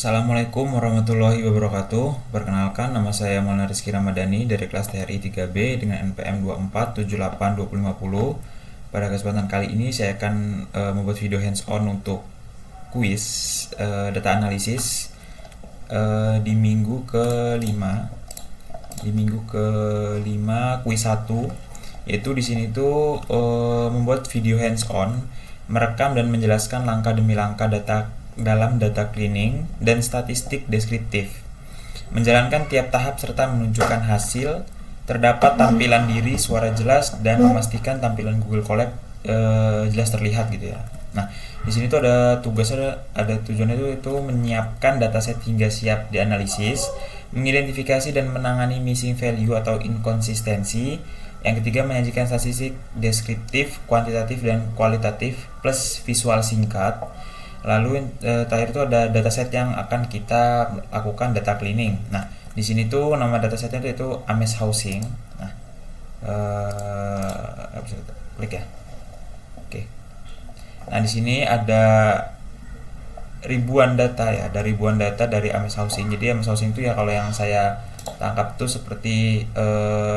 Assalamualaikum warahmatullahi wabarakatuh. Perkenalkan, nama saya Maulana Rizky Ramadhani dari kelas TRI 3B dengan NPM 24782050. Pada kesempatan kali ini saya akan membuat video hands on untuk kuis data analisis di minggu ke-5. Di minggu ke-5 kuis 1, yaitu di sini tuh membuat video hands on, merekam dan menjelaskan langkah demi langkah dalam data cleaning dan statistik deskriptif, menjalankan tiap tahap serta menunjukkan hasil, terdapat tampilan diri, suara jelas, dan memastikan tampilan Google Colab jelas terlihat gitu ya. Nah, di sini tuh ada tugasnya, ada tujuannya itu menyiapkan dataset hingga siap dianalisis, mengidentifikasi dan menangani missing value atau inkonsistensi. Yang ketiga, menyajikan statistik deskriptif, kuantitatif dan kualitatif plus visual singkat. Lalu terakhir itu ada dataset yang akan kita lakukan data cleaning. Nah, di sini tuh nama datasetnya itu Ames Housing. Nah, klik ya. Oke. Nah, di sini ada ribuan data ya, ada ribuan data dari Ames Housing. Jadi Ames Housing itu ya kalau yang saya tangkap tuh seperti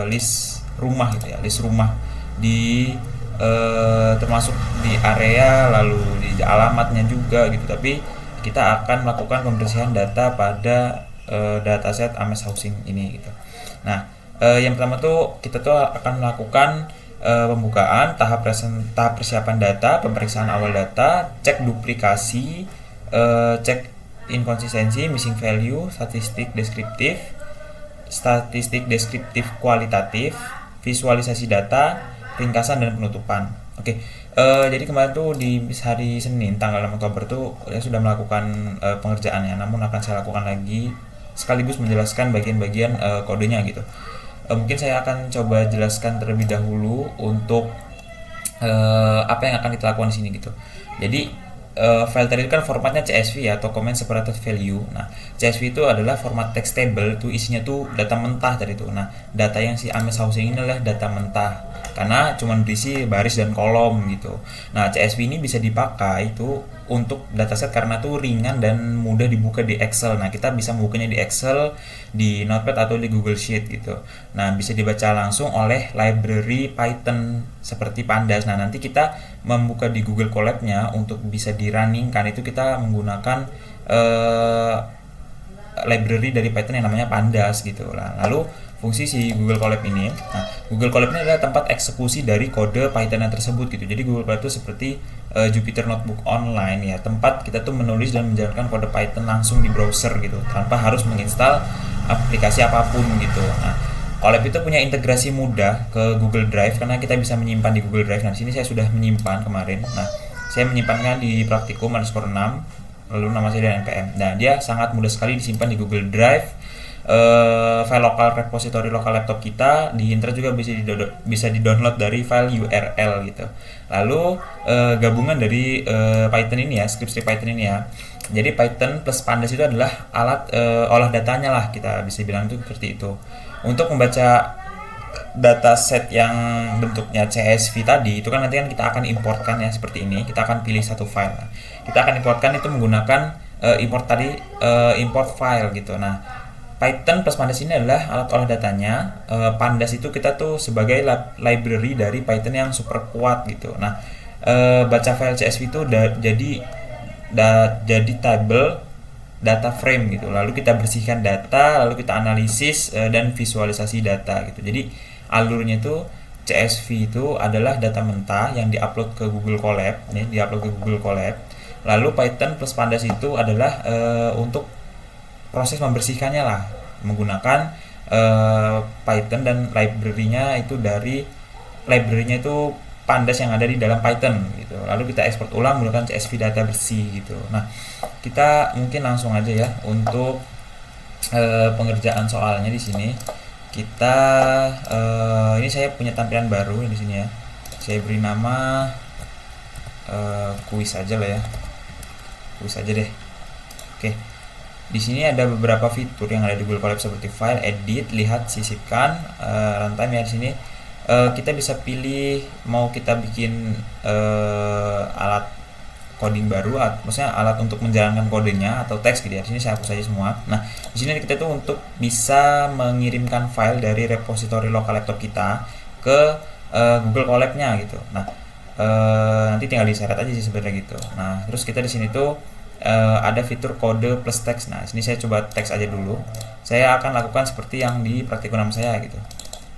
list rumah gitu ya, list rumah di termasuk di area, lalu di alamatnya juga gitu. Tapi kita akan melakukan pembersihan data pada dataset Ames Housing ini gitu. Nah, yang pertama tuh kita tuh akan melakukan pembukaan, tahap persiapan data, pemeriksaan awal data, cek duplikasi, cek inkonsistensi, missing value, statistik deskriptif kualitatif, visualisasi data, ringkasan dan penutupan. Oke, jadi kemarin tuh di hari Senin tanggal 6 Oktober tuh saya sudah melakukan pengerjaannya, namun akan saya lakukan lagi sekaligus menjelaskan bagian-bagian kodenya gitu. Mungkin saya akan coba jelaskan terlebih dahulu untuk apa yang akan kita lakukan di sini gitu. Jadi file tadi kan formatnya CSV ya, atau comment separated value. Nah, CSV itu adalah format text table, tuh isinya tuh data mentah tadi tuh. Nah, data yang si Ames Housing ini adalah data mentah karena cuma berisi baris dan kolom gitu. Nah, CSV ini bisa dipakai itu untuk dataset karena tuh ringan dan mudah dibuka di Excel. Nah, kita bisa membukanya di Excel, di Notepad atau di Google Sheet gitu. Nah, bisa dibaca langsung oleh library Python seperti Pandas. Nah, nanti kita membuka di Google Colab-nya untuk bisa di-runningkan itu kita menggunakan library dari Python yang namanya Pandas gitu. Nah, lalu fungsi si Google Colab ini, nah Google Colab ini adalah tempat eksekusi dari kode Python yang tersebut gitu. Jadi Google Colab itu seperti Jupyter Notebook online ya, tempat kita tuh menulis dan menjalankan kode Python langsung di browser gitu, tanpa harus menginstal aplikasi apapun gitu. Nah, Colab itu punya integrasi mudah ke Google Drive karena kita bisa menyimpan di Google Drive. Nah, di sini saya sudah menyimpan kemarin. Nah, saya menyimpannya di praktikum_6, lalu nama saya dan NPM. Nah, dia sangat mudah sekali disimpan di Google Drive. File lokal repository lokal laptop kita di internet juga bisa di-download dari file URL gitu. Lalu gabungan dari Python ini ya, script Python ini ya. Jadi Python plus Pandas itu adalah alat olah datanya lah, kita bisa bilang itu seperti itu. Untuk membaca dataset yang bentuknya CSV tadi itu kan nanti kan kita akan importkan ya seperti ini. Kita akan pilih satu file. Kita akan importkan itu menggunakan import file gitu. Nah, Python plus Pandas ini adalah alat olah datanya. Pandas itu kita tuh sebagai library dari Python yang super kuat gitu. Nah, baca file CSV itu jadi table data frame gitu. Lalu kita bersihkan data, lalu kita analisis dan visualisasi data gitu. Jadi alurnya itu CSV itu adalah data mentah yang diupload ke Google Colab, nih diupload ke Google Colab. Lalu Python plus Pandas itu adalah untuk proses membersihkannya lah, menggunakan Python dan library-nya itu dari library-nya itu Pandas yang ada di dalam Python gitu. Lalu kita ekspor ulang menggunakan CSV data bersih gitu. Nah, kita mungkin langsung aja ya untuk pengerjaan soalnya di sini. Kita ini saya punya tampilan baru di sini ya. Saya beri nama kuis aja lah ya. Kuis aja deh. Oke. Di sini ada beberapa fitur yang ada di Google Colab seperti file, edit, lihat, sisipkan, runtime ya di sini. Kita bisa pilih mau kita bikin alat coding baru, maksudnya alat untuk menjalankan kodenya atau teks gitu ya. Di sini saya hapus saja semua. Nah, di sini kita tuh untuk bisa mengirimkan file dari repository lokal laptop kita ke Google Colab-nya gitu. Nah, nanti tinggal diseret aja sih sebenarnya gitu. Nah, terus kita di sini tuh ada fitur kode plus teks. Nah, sini saya coba teks aja dulu. Saya akan lakukan seperti yang di praktikum nama saya gitu.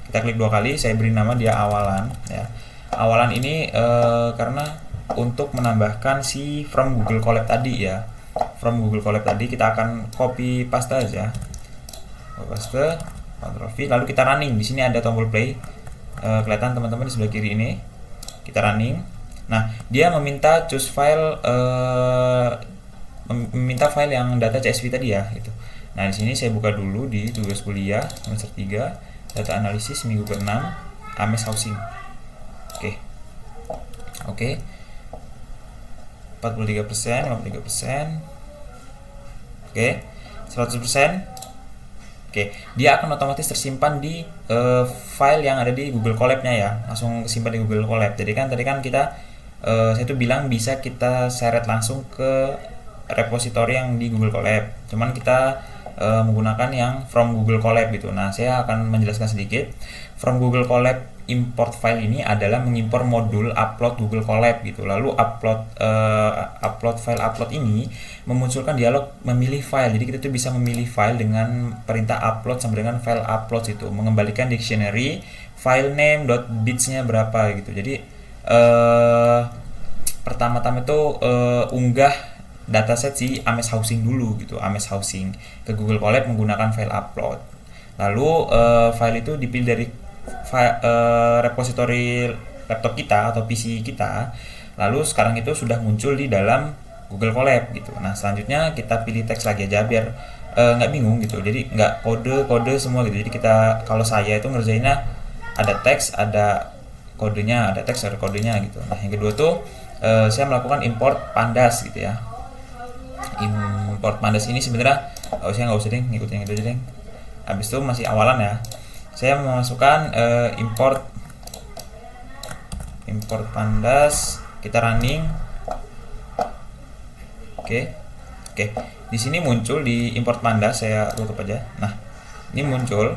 Kita klik 2 kali, saya beri nama dia awalan ya. Awalan ini karena untuk menambahkan si from Google Colab tadi ya. From Google Colab tadi kita akan copy paste aja. Paste, Ctrl V, lalu kita running. Di sini ada tombol play. Kelihatan teman-teman di sebelah kiri ini. Kita running. Nah, dia meminta choose file, meminta file yang data CSV tadi ya gitu. Nah, di sini saya buka dulu di tugas kuliah semester 3, data analisis minggu ke-6, Ames Housing. Oke. 43%, 53%. Oke. 100%. Oke, dia akan otomatis tersimpan di file yang ada di Google Colab-nya ya. Langsung kesimpan di Google Colab. Jadi kan tadi kan kita saya tuh bilang bisa kita seret langsung ke repository yang di Google Colab. Cuman kita menggunakan yang from Google Colab gitu. Nah, saya akan menjelaskan sedikit. From Google Colab import file ini adalah mengimpor modul upload Google Colab gitu. Lalu upload file upload ini memunculkan dialog memilih file. Jadi kita tuh bisa memilih file dengan perintah upload sampai dengan file upload itu, mengembalikan dictionary file name .bits-nya berapa gitu. Jadi pertama-tama itu unggah dataset si Ames Housing dulu gitu, Ames Housing ke Google Colab menggunakan file upload. Lalu file itu dipilih dari repository laptop kita atau PC kita. Lalu sekarang itu sudah muncul di dalam Google Colab gitu. Nah, selanjutnya kita pilih teks lagi aja biar nggak bingung gitu. Jadi nggak kode semua gitu. Jadi kita, kalau saya itu ngerjainnya ada teks, ada kodenya, ada teks, ada kodenya gitu. Nah, yang kedua tuh saya melakukan import pandas gitu ya. Import pandas ini sebenarnya saya nggak usah deh ngikutin itu aja deh. Habis itu masih awalan ya. Saya memasukkan import pandas, kita running. Oke. Di sini muncul di import pandas, saya tutup aja. Nah, ini muncul.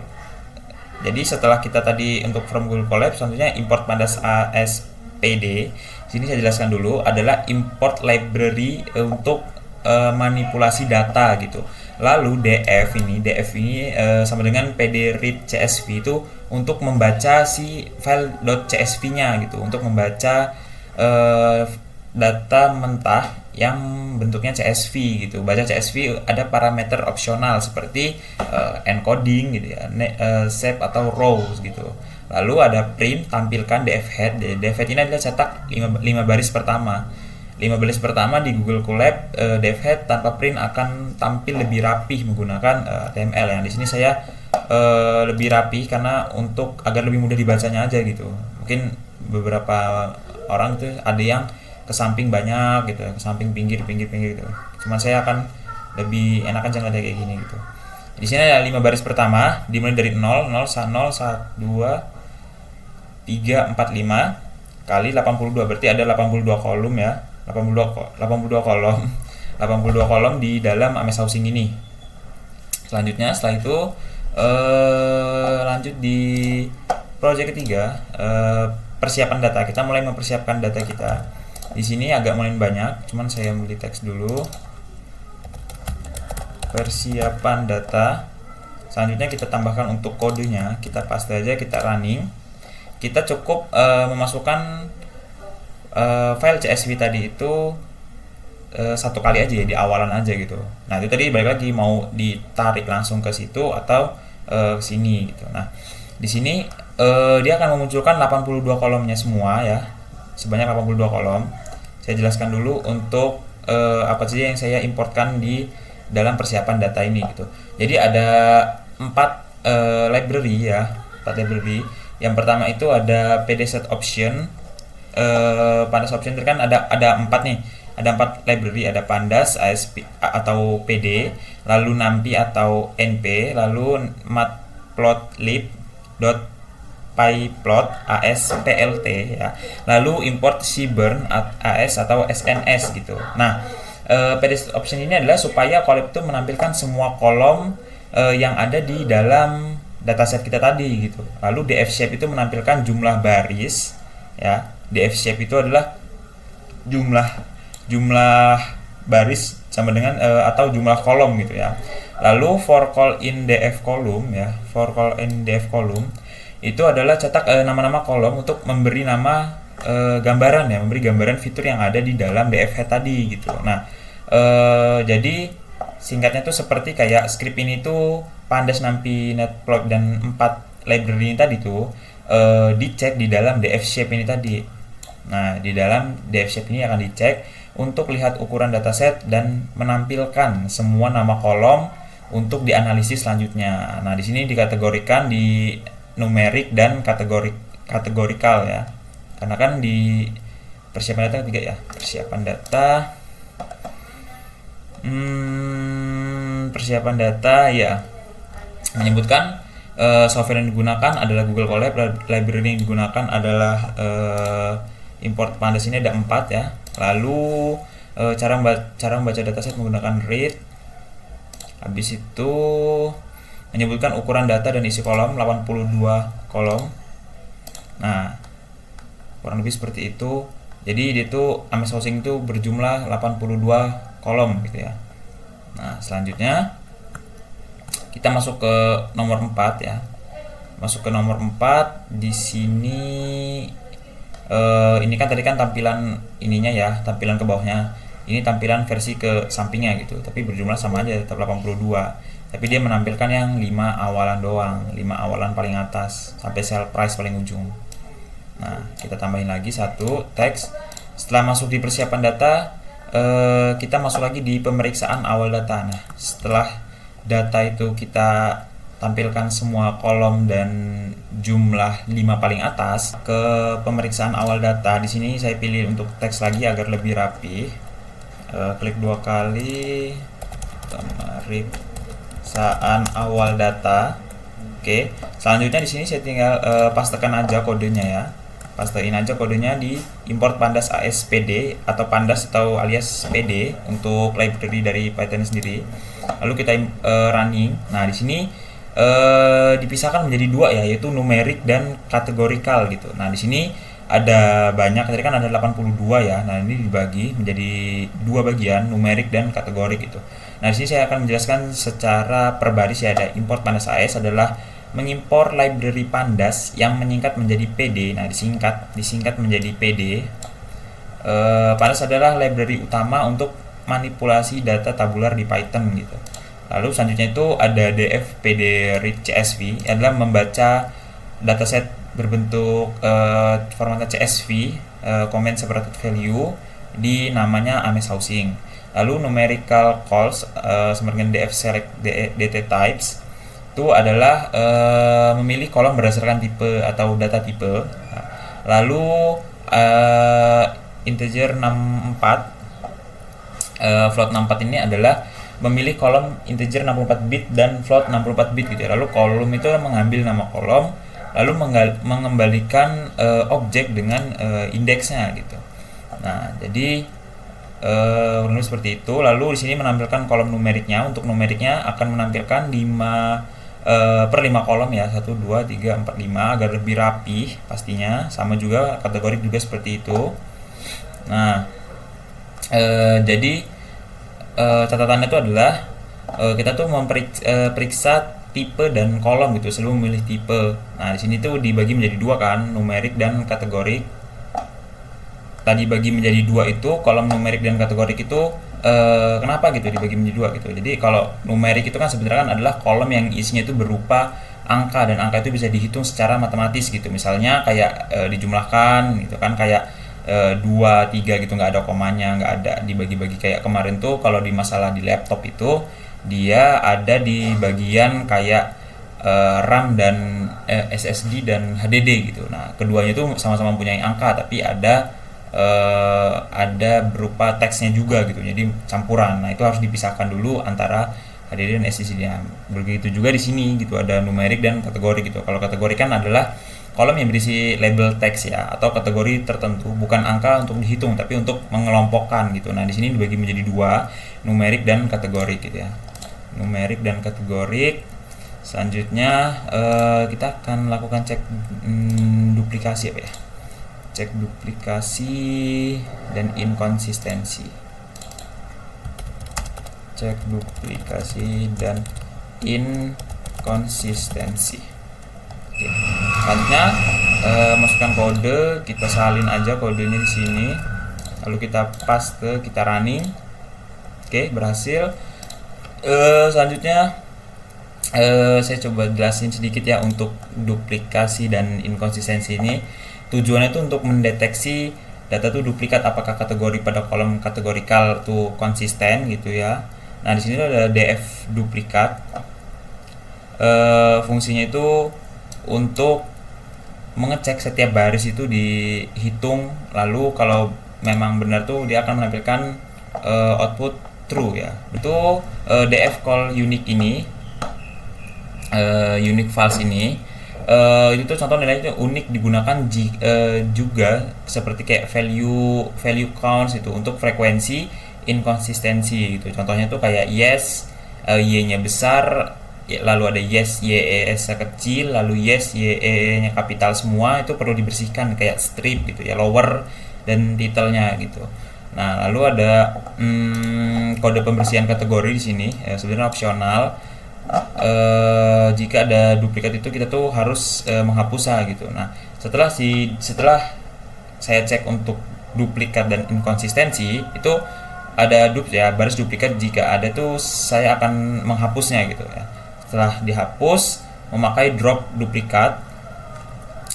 Jadi setelah kita tadi untuk from Google Colab, selanjutnya import pandas ASPD. Sini saya jelaskan dulu adalah import library untuk manipulasi data gitu. Lalu DF ini sama dengan PD read CSV itu untuk membaca si file .csv-nya gitu, untuk membaca data mentah yang bentuknya CSV gitu. Baca CSV ada parameter opsional seperti encoding gitu ya, shape atau rows gitu. Lalu ada print, tampilkan df head. Df head ini adalah cetak 5 baris pertama. 5 baris pertama di Google Colab, df head tanpa print akan tampil lebih rapih menggunakan HTML. Yang di sini saya lebih rapih karena untuk agar lebih mudah dibacanya aja gitu. Mungkin beberapa orang tuh ada yang ke samping banyak gitu, ke samping pinggir gitu. Cuman saya akan lebih enakan jangan ada kayak gini gitu. Di sini ada 5 baris pertama dimulai dari 0, 1, 2, 3, 4, 5 kali 82, berarti ada 82 kolom ya. 82 kolom di dalam Ames Housing ini. Selanjutnya setelah itu lanjut di project ketiga, persiapan data. Kita mulai mempersiapkan data kita. Di sini agak mulai banyak, cuman saya beli teks dulu. Persiapan data. Selanjutnya kita tambahkan untuk kodenya, kita paste aja, kita running. Kita cukup memasukkan file CSV tadi itu satu kali aja ya, di awalan aja gitu. Nah, itu tadi balik lagi mau ditarik langsung ke situ atau ke sini gitu. Nah, di sini dia akan memunculkan 82 kolomnya semua ya. Sebanyak 82 kolom. Saya jelaskan dulu untuk apa saja yang saya importkan di dalam persiapan data ini gitu. Jadi ada 4 library ya, 4 library. Yang pertama itu ada PD set option. Pandas option itu kan ada 4 nih. Ada 4 library, ada pandas ASP atau PD, lalu NumPy atau NP, lalu matplotlib.py pyplot ASPLT ya. Lalu import cburn AS atau SNS gitu. Nah, PD option ini adalah supaya Colab itu menampilkan semua kolom yang ada di dalam dataset kita tadi gitu. Lalu df shape itu menampilkan jumlah baris ya. Df shape itu adalah jumlah baris sama dengan atau jumlah kolom gitu ya. Lalu for call in df column ya, for call in df column itu adalah cetak nama-nama kolom untuk memberi nama gambaran ya, memberi gambaran fitur yang ada di dalam df head tadi gitu. Nah, jadi singkatnya tuh seperti kayak script ini tuh pandas nampi netplot dan 4 library ini tadi tuh dicek di dalam df shape ini tadi. Nah, di dalam df shape ini akan dicek untuk lihat ukuran dataset dan menampilkan semua nama kolom untuk dianalisis selanjutnya. Nah, di sini dikategorikan di numerik dan kategorikal ya. Karena kan di persiapan data ketiga ya. Persiapan data ya menyebutkan software yang digunakan adalah Google Colab, library yang digunakan adalah import pandas ini ada 4 ya. Lalu cara membaca dataset menggunakan read. Habis itu menyebutkan ukuran data dan isi kolom 82 kolom. Nah, kurang lebih seperti itu. Jadi dia tuh Ames Housing itu berjumlah 82 kolom gitu ya. Nah, selanjutnya kita masuk ke nomor 4 ya. Masuk ke nomor 4 di sini ini kan tadi kan tampilan ininya ya, tampilan ke bawahnya. Ini tampilan versi ke sampingnya gitu, tapi berjumlah sama aja tetap 82. Tapi dia menampilkan yang 5 awalan doang, 5 awalan paling atas sampai sell price paling ujung. Nah, kita tambahin lagi satu teks. Setelah masuk di persiapan data, kita masuk lagi di pemeriksaan awal data. Nah, setelah data itu kita tampilkan semua kolom dan jumlah 5 paling atas, ke pemeriksaan awal data. Di sini saya pilih untuk teks lagi agar lebih rapi. Klik 2 kali pemeriksaan awal data. Oke, selanjutnya di sini saya tinggal pastekan aja kodenya ya. Pastein aja kodenya di import pandas ASPD atau pandas atau alias PD untuk library dari Python sendiri. Lalu kita running. Nah, di sini dipisahkan menjadi 2 ya, yaitu numerik dan kategorikal gitu. Nah, di sini ada banyak, tadi kan ada 82 ya. Nah, ini dibagi menjadi 2 bagian, numerik dan kategorik gitu. Nah, di sini saya akan menjelaskan secara per baris ya. Ada import pandas AS adalah mengimpor library pandas yang menyingkat menjadi PD. Nah, disingkat menjadi PD. Pandas adalah library utama untuk manipulasi data tabular di Python gitu. Lalu selanjutnya itu ada df pd read csv, adalah membaca dataset berbentuk format CSV, comment separated value di namanya Ames Housing. Lalu numerical calls sama dengan df select dt types itu adalah memilih kolom berdasarkan tipe atau data tipe. Lalu integer 64 float 64 ini adalah memilih kolom integer 64 bit dan float 64 bit gitu ya. Lalu kolom itu mengambil nama kolom lalu mengembalikan objek dengan indeksnya gitu. Nah, jadi kurang seperti itu. Lalu di sini menampilkan kolom numeriknya. Untuk numeriknya akan menampilkan 5 per 5 kolom ya, 1 2 3 4 5 agar lebih rapi pastinya. Sama juga kategori juga seperti itu. Nah, jadi catatannya itu adalah kita tuh memperiksa tipe dan kolom gitu sebelum memilih tipe. Nah, di sini tuh dibagi menjadi 2 kan, numerik dan kategorik. Tadi bagi menjadi 2 itu kolom numerik dan kategorik itu kenapa gitu dibagi menjadi 2 gitu. Jadi kalau numerik itu kan sebenarnya kan adalah kolom yang isinya itu berupa angka, dan angka itu bisa dihitung secara matematis gitu. Misalnya kayak dijumlahkan gitu kan, kayak 2, 3 gitu, nggak ada komanya, nggak ada dibagi-bagi kayak kemarin tuh kalau di masalah di laptop itu dia ada di bagian kayak RAM dan SSD dan HDD gitu. Nah, keduanya itu sama-sama mempunyai angka tapi ada berupa teksnya juga gitu, jadi campuran. Nah, itu harus dipisahkan dulu antara HDD dan SSD-nya. Begitu juga di sini gitu, ada numerik dan kategori gitu. Kalau kategori kan adalah kolom yang berisi label teks ya atau kategori tertentu, bukan angka untuk dihitung tapi untuk mengelompokkan gitu. Nah, di sini dibagi menjadi dua, numerik dan kategorik gitu ya. Numerik dan kategorik. Selanjutnya kita akan lakukan cek duplikasi apa ya? Cek duplikasi dan inkonsistensi. Cek duplikasi dan inkonsistensi. Oke. Selanjutnya masukkan kode, kita salin aja kodenya di sini. Lalu kita paste, kita running. Oke, berhasil. Selanjutnya saya coba jelasin sedikit ya untuk duplikasi dan inkonsistensi ini. Tujuannya itu untuk mendeteksi data tuh duplikat, apakah kategori pada kolom kategorikal tuh konsisten gitu ya. Nah, di sini ada df duplikat. Fungsinya itu untuk mengecek setiap baris itu dihitung, lalu kalau memang benar tuh dia akan menampilkan output true ya. Itu df call unique ini, unique false ini, itu tuh contoh nilainya unik digunakan juga seperti kayak value counts itu untuk frekuensi inkonsistensi gitu. Contohnya tuh kayak yes y-nya besar, lalu ada yes yes kecil, lalu yes nya kapital semua, itu perlu dibersihkan kayak strip gitu ya, lower dan detailnya gitu. Nah, lalu ada kode pembersihan kategori di sini sebenarnya opsional. Jika ada duplikat itu kita tuh harus menghapusnya gitu. Nah, setelah saya cek untuk duplikat dan inkonsistensi itu ada ya, baris duplikat jika ada tuh saya akan menghapusnya gitu ya. Setelah dihapus, memakai drop duplikat.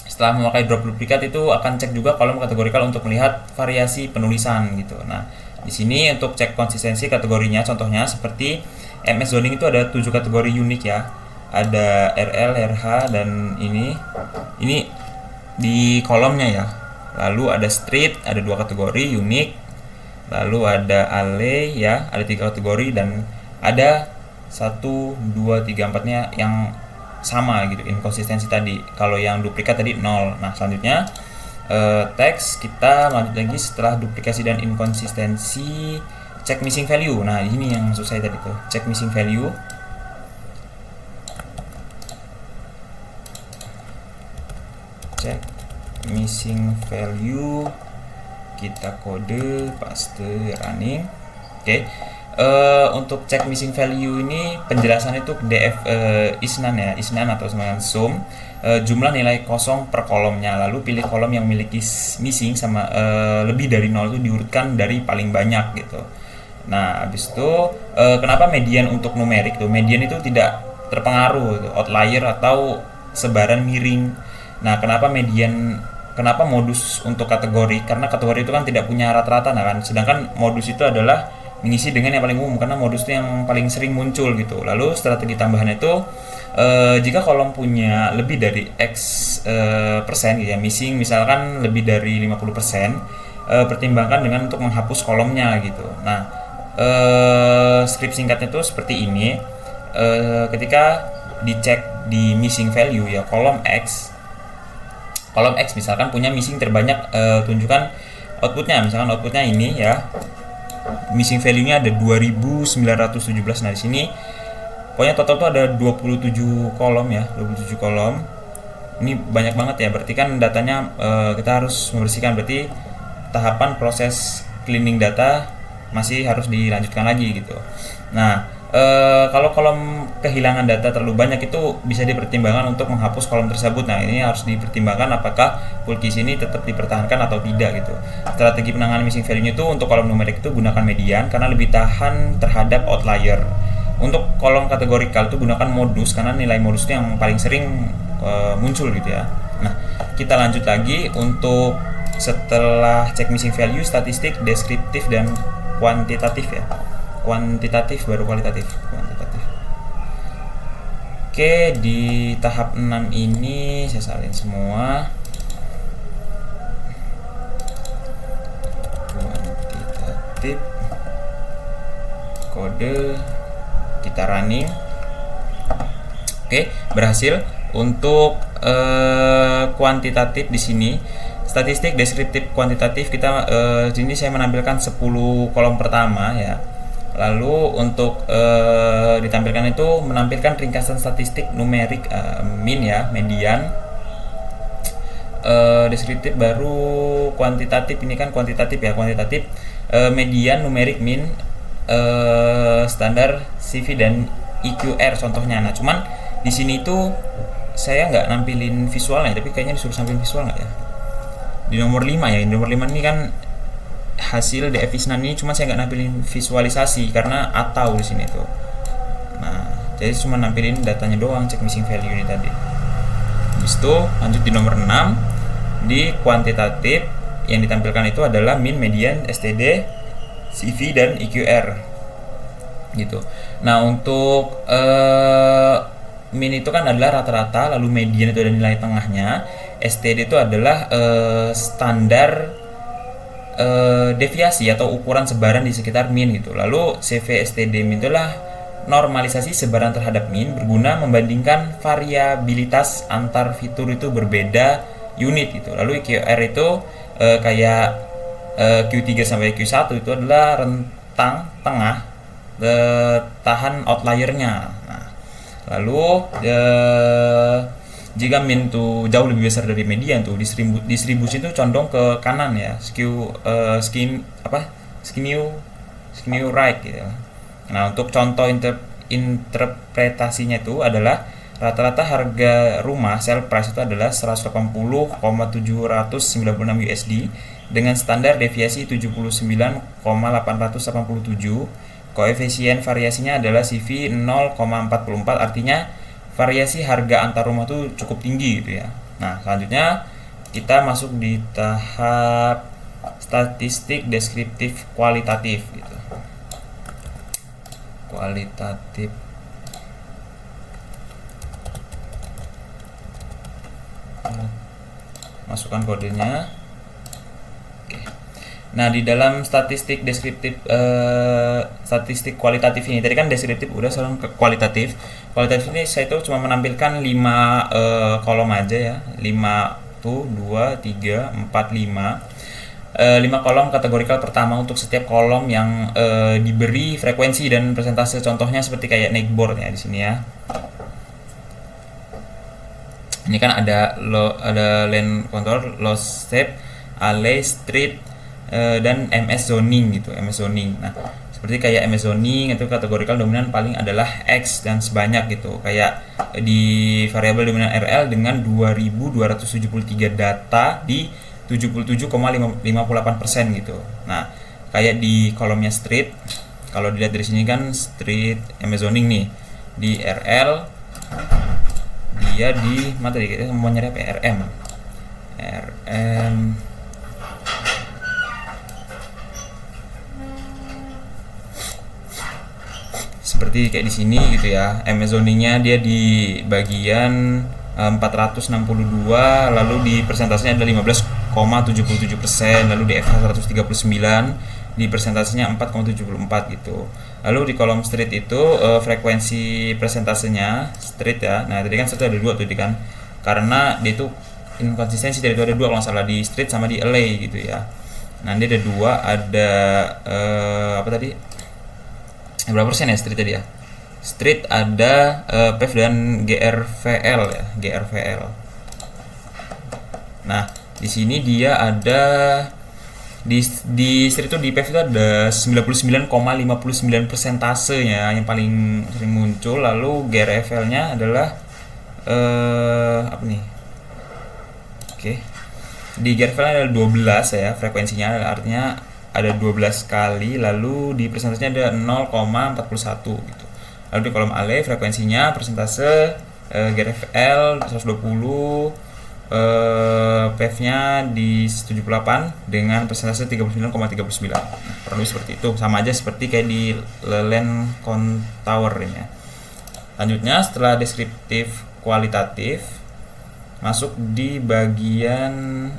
Setelah memakai drop duplikat itu akan cek juga kolom kategorikal untuk melihat variasi penulisan gitu. Nah, di sini untuk cek konsistensi kategorinya, contohnya seperti MS zoning itu ada 7 kategori unik ya. Ada RL, RH dan ini di kolomnya ya. Lalu ada street, ada 2 kategori unik. Lalu ada alley ya, ada 3 kategori, dan ada 1, 2, 3, 4-nya yang sama gitu, inkonsistensi tadi. Kalau yang duplikat tadi 0. Nah, selanjutnya teks kita lanjut lagi setelah duplikasi dan inkonsistensi, cek missing value. Nah, ini yang maksud saya tadi tuh, cek missing value. Cek missing value, kita kode, paste, running. Oke. Untuk cek missing value ini penjelasannya itu df isnan ya, isnan atau semacam sum jumlah nilai kosong per kolomnya, lalu pilih kolom yang memiliki missing sama lebih dari 0 itu diurutkan dari paling banyak gitu. Nah, habis itu kenapa median untuk numerik tuh? Median itu tidak terpengaruh gitu, outlier atau sebaran miring. Nah, kenapa median? Kenapa modus untuk kategori? Karena kategori itu kan tidak punya rata-rata, nah kan. Sedangkan modus itu adalah mengisi dengan yang paling umum, karena modus itu yang paling sering muncul gitu. Lalu strategi tambahan itu jika kolom punya lebih dari X persen gitu ya, missing misalkan lebih dari 50%, pertimbangkan dengan untuk menghapus kolomnya gitu. Nah, script singkatnya itu seperti ini. Ketika dicek di missing value ya, kolom X misalkan punya missing terbanyak, tunjukkan outputnya. Misalkan outputnya ini ya, missing value-nya ada 2917. Nah, di sini pokoknya total tuh ada 27 kolom ya, 27 kolom. Ini banyak banget ya, berarti kan datanya kita harus membersihkan, berarti tahapan proses cleaning data masih harus dilanjutkan lagi gitu. Nah, kalau kolom kehilangan data terlalu banyak itu bisa dipertimbangkan untuk menghapus kolom tersebut. Nah, ini harus dipertimbangkan apakah full keys ini tetap dipertahankan atau tidak gitu. Strategi penanganan missing value itu untuk kolom numerik itu gunakan median karena lebih tahan terhadap outlier. Untuk kolom kategorikal itu gunakan modus karena nilai modus itu yang paling sering muncul gitu ya. Nah, kita lanjut lagi untuk setelah cek missing value, statistik, deskriptif dan kuantitatif ya. Kuantitatif baru kualitatif. Oke, di tahap 6 ini saya salin semua. Kuantitatif, kode, kita running. Oke, berhasil. Untuk kuantitatif di sini. Statistik, deskriptif, kuantitatif, kita sini saya menampilkan 10 kolom pertama ya. Lalu untuk ditampilkan itu menampilkan ringkasan statistik numerik, mean ya, median. Deskriptif baru kuantitatif, ini kan kuantitatif ya, kuantitatif median, numerik, mean, standar, CV dan EQR contohnya. Nah cuman di sini tuh saya nggak nampilin visualnya, tapi kayaknya disuruh samping visual nggak ya? Di nomor 5 ya, di nomor 5 ini kan hasil DF Isnan ini, cuma saya nggak nampilin visualisasi karena atau di sini tuh. Nah, jadi cuma nampilin datanya doang, cek missing value ini tadi. Habis itu lanjut di nomor 6, di kuantitatif yang ditampilkan itu adalah mean, median, STD, CV dan EQR gitu. Nah, untuk mean itu kan adalah rata-rata, lalu median itu ada nilai tengahnya, STD itu adalah standar deviasi atau ukuran sebaran di sekitar mean gitu. Lalu CV, STD, mean itulah normalisasi sebaran terhadap mean, berguna membandingkan variabilitas antar fitur itu berbeda unit gitu. Lalu EQR itu kayak Q3 sampai Q1 itu adalah rentang tengah tahan outliernya. Nah, lalu jika mean itu jauh lebih besar dari median tuh distribusi itu condong ke kanan ya, skew right gitu. Nah, untuk contoh interpretasinya itu adalah rata-rata harga rumah sale price itu adalah 180,796 USD dengan standar deviasi 79,887. Koefisien variasinya adalah CV 0,44, artinya variasi harga antar rumah itu cukup tinggi gitu ya. Nah, selanjutnya kita masuk di tahap statistik deskriptif kualitatif gitu. Kualitatif. Masukkan kodenya. Oke. Nah, di dalam statistik deskriptif statistik kualitatif ini, tadi kan deskriptif udah, sekarang ke kualitatif. Kualitatif ini saya itu cuma menampilkan 5 kolom aja ya. 5 tuh 2 3 4 5. 5 kolom kategorikal pertama untuk setiap kolom yang diberi frekuensi dan persentase, contohnya seperti kayak Neckboard ya di sini ya. Ini kan ada land control, loss step, alley, street, dan MS zoning gitu, MS zoning. Nah, seperti kayak MS zoning itu kategorikal dominan paling adalah X dan sebanyak gitu. Kayak di variabel dominan RL dengan 2273 data di 77,58% gitu. Nah, kayak di kolomnya street, kalau dilihat dari sini kan street MS zoning nih, di RL dia di mana tadi kita mau nyari apa? RM seperti kayak di sini gitu ya. MS zoningnya dia di bagian 462, lalu di persentasenya ada 15,77%, lalu di FH 139, di persentasenya 4,74 gitu. Lalu di kolom street itu frekuensi persentasenya street ya. Nah, tadi kan street ada 2 tuh kan. Karena dia itu inkonsistensi dari itu ada 2 kalau nggak salah, di street sama di alley gitu ya. Nah, dia ada 2, ada apa tadi? Berapa persen ya street tadi ya? Street ada PEV dan GRVL ya, GRVL. Nah, di sini dia ada di street itu di PEV itu ada 99,59 persentasenya yang paling sering muncul. Lalu GRVL-nya adalah apa nih? Oke. Di GRVL ada 12 ya frekuensinya, artinya ada 12 kali, lalu di persentasenya ada 0,41 gitu. Lalu di kolom alley frekuensinya persentase GRVL 120, PEV-nya di 78 dengan persentase 39,39. Nah, kurang lebih seperti itu, sama aja seperti kayak di land contour ini ya. Lanjutnya setelah deskriptif kualitatif, masuk di bagian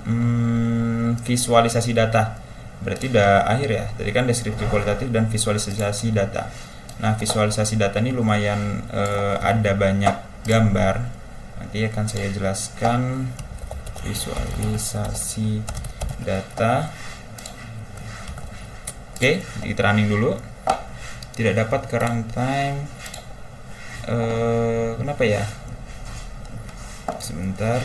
visualisasi data. Berarti udah akhir ya. Tadi kan deskriptif kualitatif dan visualisasi data. Nah, visualisasi data ini lumayan ada banyak gambar. Nanti akan saya jelaskan visualisasi data. Oke, kita running dulu. Tidak dapat ke runtime. Kenapa ya? Sebentar.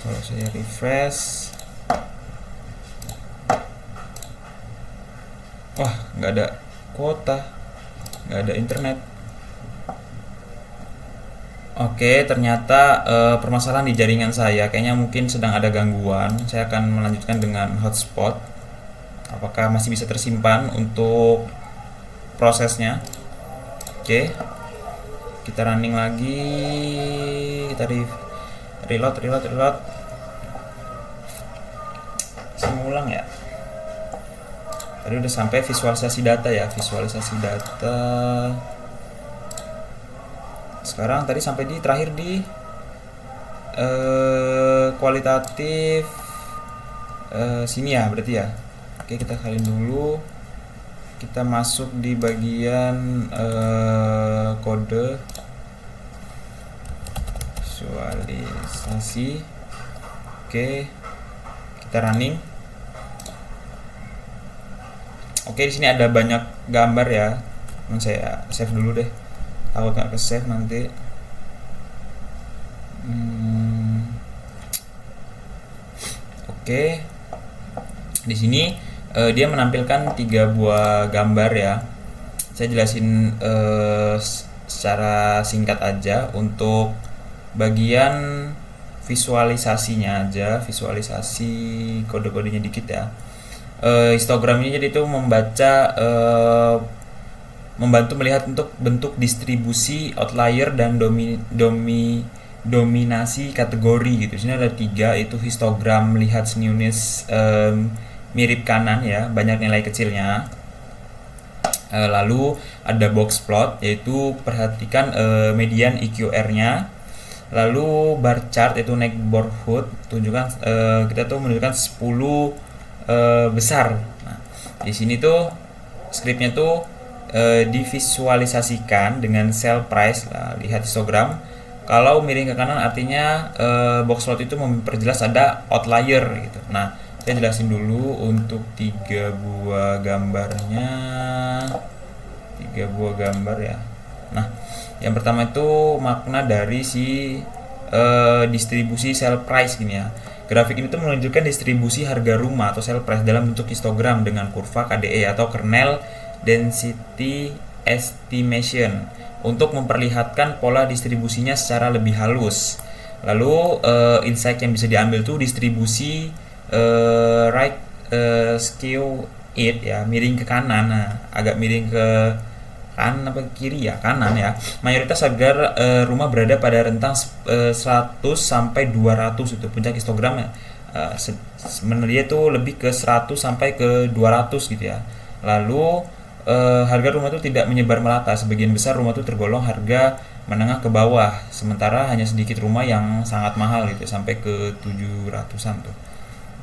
Kalau saya refresh, wah, nggak ada kuota, nggak ada internet. Oke, ternyata permasalahan di jaringan saya. Kayaknya mungkin sedang ada gangguan. Saya akan melanjutkan dengan hotspot. Apakah masih bisa tersimpan untuk prosesnya? Oke, kita running lagi. Kita reload. Saya ulang ya. Tadi udah sampai visualisasi data ya, visualisasi data. Sekarang tadi sampai di terakhir di kualitatif sini ya berarti ya. Oke, kita kalian dulu. Kita masuk di bagian kode visualisasi. Oke, kita running. Oke, di sini ada banyak gambar ya. Saya save dulu deh. Takut nggak ke save nanti. Oke, di sini dia menampilkan 3 buah gambar ya. Saya jelasin secara singkat aja untuk bagian visualisasinya aja, visualisasi kode-kodenya dikit ya. Histogram ini jadi itu membantu melihat untuk bentuk distribusi outlier dan dominasi kategori gitu. Sini ada 3, itu histogram melihat snewness mirip kanan ya, banyak nilai kecilnya. Lalu ada box plot, yaitu perhatikan median EQR-nya. Lalu bar chart itu neighborhood, tunjukkan kita tuh menunjukkan 10 besar. Nah, di sini tuh scriptnya tuh divisualisasikan dengan sell price. Nah, lihat histogram. Kalau miring ke kanan artinya box plot itu memperjelas ada outlier gitu. Nah, saya jelasin dulu untuk 3 buah gambarnya. 3 buah gambar ya. Nah, yang pertama itu makna dari si distribusi sell price gini ya. Grafik ini tuh menunjukkan distribusi harga rumah atau sell price dalam bentuk histogram dengan kurva KDE atau kernel density estimation untuk memperlihatkan pola distribusinya secara lebih halus. Lalu insight yang bisa diambil tuh distribusi right skew it ya, miring ke kanan. Nah, agak miring ke kanan apa kiri ya, kanan ya. Mayoritas harga rumah berada pada rentang 100 sampai 200 itu puncak histogram ya. Sebenarnya itu lebih ke 100 sampai ke 200 gitu ya. Lalu harga rumah itu tidak menyebar merata. Sebagian besar rumah itu tergolong harga menengah ke bawah, sementara hanya sedikit rumah yang sangat mahal gitu sampai ke 700-an tuh.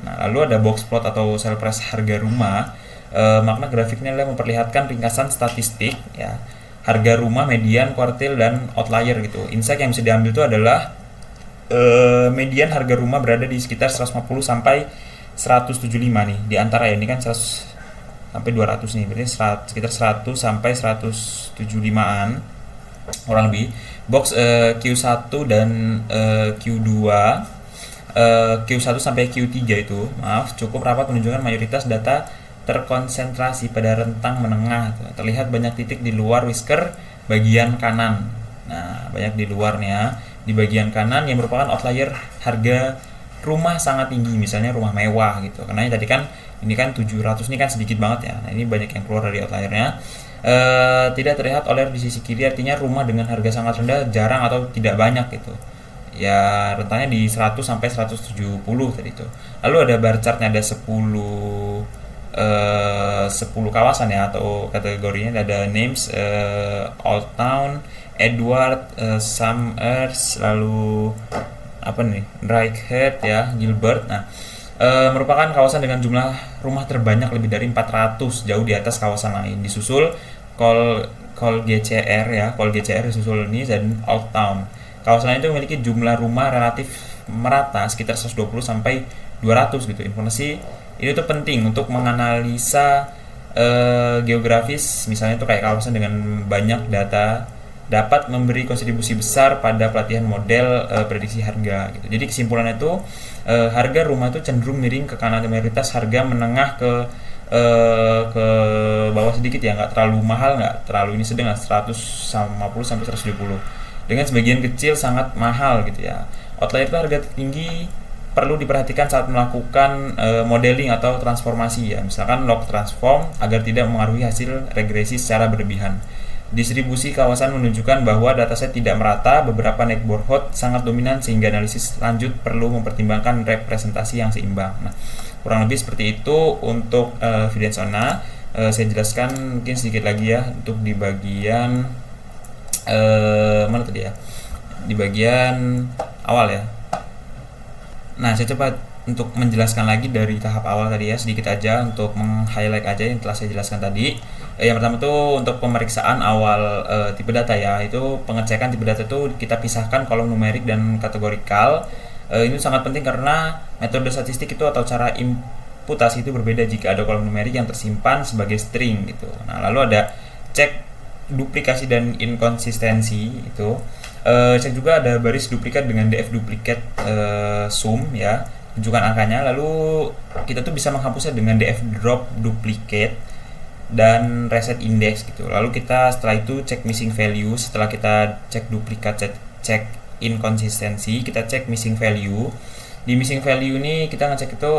Nah, lalu ada box plot atau sell price harga rumah. Makna grafiknya adalah memperlihatkan ringkasan statistik ya, harga rumah, median, kuartil, dan outlier gitu. Insight yang bisa diambil itu adalah median harga rumah berada di sekitar 150 sampai 175 nih di antara ya, ini kan 100 sampai 200 nih, berarti sekitar 100 sampai 175an kurang lebih. Box Q1 dan Q2, Q1 sampai Q3 itu cukup rapat menunjukkan mayoritas data terkonsentrasi pada rentang menengah. Terlihat banyak titik di luar whisker bagian kanan. Nah, banyak di luarnya ya. Di bagian kanan yang merupakan outlier harga rumah sangat tinggi, misalnya rumah mewah gitu. Karena tadi kan ini kan 700, ini kan sedikit banget ya. Nah, ini banyak yang keluar dari outliernya. Tidak terlihat outlier di sisi kiri, artinya rumah dengan harga sangat rendah jarang atau tidak banyak gitu. Ya, rentangnya di 100 sampai 170 tadi itu. Lalu ada bar chartnya, ada 10 kawasan ya, atau kategorinya ada names, Old Town, Edward, Summers, lalu apa nih, Reichert ya, Gilbert. Nah, merupakan kawasan dengan jumlah rumah terbanyak lebih dari 400, jauh di atas kawasan lain. Disusul call call GCR ya, call GCR disusul ini dan Old Town. Kawasan itu memiliki jumlah rumah relatif merata sekitar 120 sampai 200 gitu. Informasi ini tuh penting untuk menganalisa geografis, misalnya itu kayak kawasan dengan banyak data dapat memberi kontribusi besar pada pelatihan model prediksi harga gitu. Jadi kesimpulannya itu harga rumah itu cenderung miring ke kanan, mayoritas harga menengah ke bawah sedikit ya, nggak terlalu mahal, nggak terlalu ini sedang 150 sampai 170, dengan sebagian kecil sangat mahal gitu ya. Outlier itu harga tinggi perlu diperhatikan saat melakukan modeling atau transformasi ya, misalkan log transform agar tidak mengaruhi hasil regresi secara berlebihan. Distribusi kawasan menunjukkan bahwa dataset tidak merata, beberapa neighborhood sangat dominan sehingga analisis lanjut perlu mempertimbangkan representasi yang seimbang. Nah, kurang lebih seperti itu untuk video zona. Saya jelaskan mungkin sedikit lagi ya untuk di bagian mana tadi ya? Di bagian awal ya. Nah, saya coba untuk menjelaskan lagi dari tahap awal tadi ya, sedikit aja untuk meng-highlight aja yang telah saya jelaskan tadi. Yang pertama tuh untuk pemeriksaan awal tipe data ya, itu pengecekan tipe data itu kita pisahkan kolom numerik dan kategorikal. Ini sangat penting karena metode statistik itu atau cara imputasi itu berbeda jika ada kolom numerik yang tersimpan sebagai string gitu. Nah, lalu ada cek duplikasi dan inkonsistensi itu. Cek juga ada baris duplikat dengan df duplikat sum ya, tunjukkan angkanya. Lalu kita tuh bisa menghapusnya dengan df drop duplicate dan reset index gitu. Lalu kita setelah itu cek missing value. Setelah kita cek duplikat, cek inkonsistensi, kita cek missing value. Di missing value ini kita ngecek itu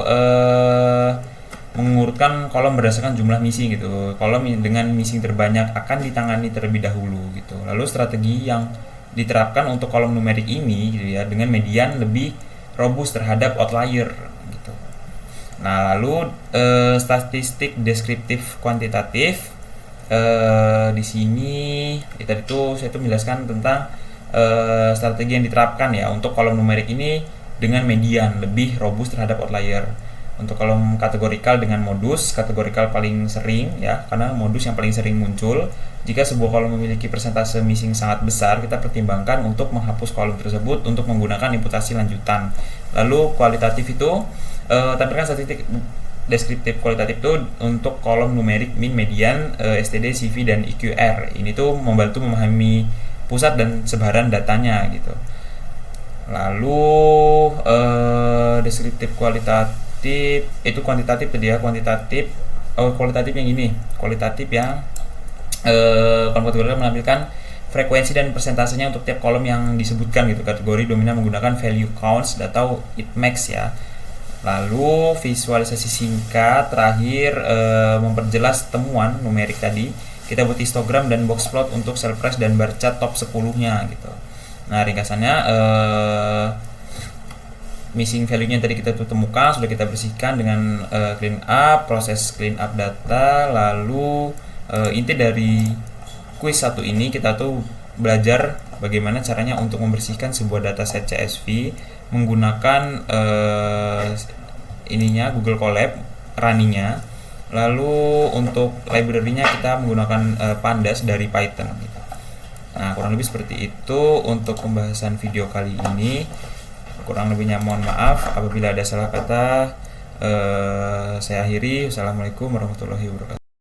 mengurutkan kolom berdasarkan jumlah missing gitu. Kolom dengan missing terbanyak akan ditangani terlebih dahulu gitu. Lalu strategi yang diterapkan untuk kolom numerik ini gitu ya, dengan median lebih robust terhadap outlier gitu. Nah, lalu statistik deskriptif kuantitatif di sini tadi itu saya menjelaskan tentang strategi yang diterapkan ya untuk kolom numerik ini dengan median lebih robust terhadap outlier. Untuk kolom kategorikal dengan modus, kategorikal paling sering ya, karena modus yang paling sering muncul. Jika sebuah kolom memiliki persentase missing sangat besar, kita pertimbangkan untuk menghapus kolom tersebut untuk menggunakan imputasi lanjutan. Lalu kualitatif itu tampilkan statistik deskriptif kualitatif itu untuk kolom numerik min, median, STD, CV dan EQR. Ini tuh membantu memahami pusat dan sebaran datanya gitu. Lalu deskriptif kualitatif itu kuantitatif tadi ya, kualitatif yang ini, kualitatif yang kolom kategori menampilkan frekuensi dan persentasenya untuk tiap kolom yang disebutkan gitu. Kategori dominan menggunakan value counts atau it max ya. Lalu visualisasi singkat terakhir memperjelas temuan numerik tadi. Kita buat histogram dan box plot untuk sell price dan bar chart top 10-nya gitu. Nah, ringkasannya missing value-nya tadi kita temukan, sudah kita bersihkan dengan clean up, proses clean up data. Lalu inti dari quiz satu ini kita tuh belajar bagaimana caranya untuk membersihkan sebuah dataset CSV menggunakan ininya Google Colab runningnya. Lalu untuk library-nya kita menggunakan Pandas dari Python gitu. Nah, kurang lebih seperti itu untuk pembahasan video kali ini. Kurang lebihnya mohon maaf apabila ada salah kata. Saya akhiri. Wassalamualaikum warahmatullahi wabarakatuh.